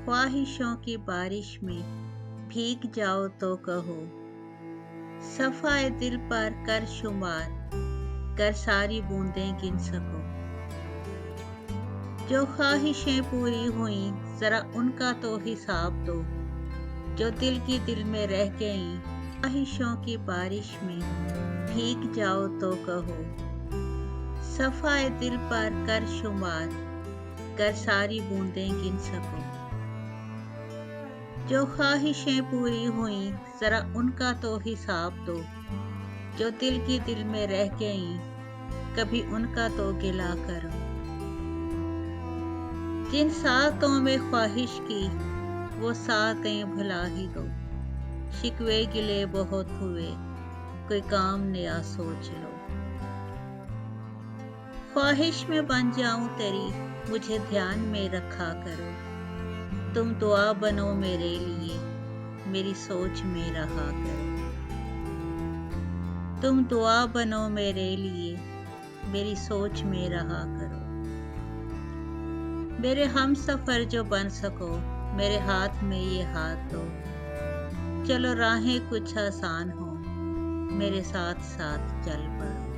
ख्वाहिशों की बारिश में भीग जाओ तो कहो, सफ़ाए दिल पर कर शुमार, कर सारी बूंदें गिन सको। जो ख्वाहिशें पूरी हुईं ज़रा उनका तो हिसाब दो, जो दिल की दिल में रह गईं ख्वाहिशों की बारिश में भीग जाओ तो कहो, सफ़ाए दिल पर कर शुमार, कर सारी बूंदें गिन सको। जो ख्वाहिशें पूरी हुईं ज़रा उनका तो हिसाब दो, जो दिल की दिल में रह गईं कभी उनका तो गिला करो। जिन सातों में ख्वाहिश की वो सातें भुला ही दो, शिकवे गिले बहुत हुए कोई काम नया सोच लो। ख्वाहिश में बन जाऊं तेरी मुझे ध्यान में रखा करो, तुम दुआ बनो मेरे लिए मेरी सोच में रहा करो। तुम दुआ बनो मेरे लिए मेरी सोच में रहा करो। मेरे हम सफ़र जो बन सको मेरे हाथ में ये हाथ दो, चलो राहें कुछ आसान हो मेरे साथ साथ चल पड़ो।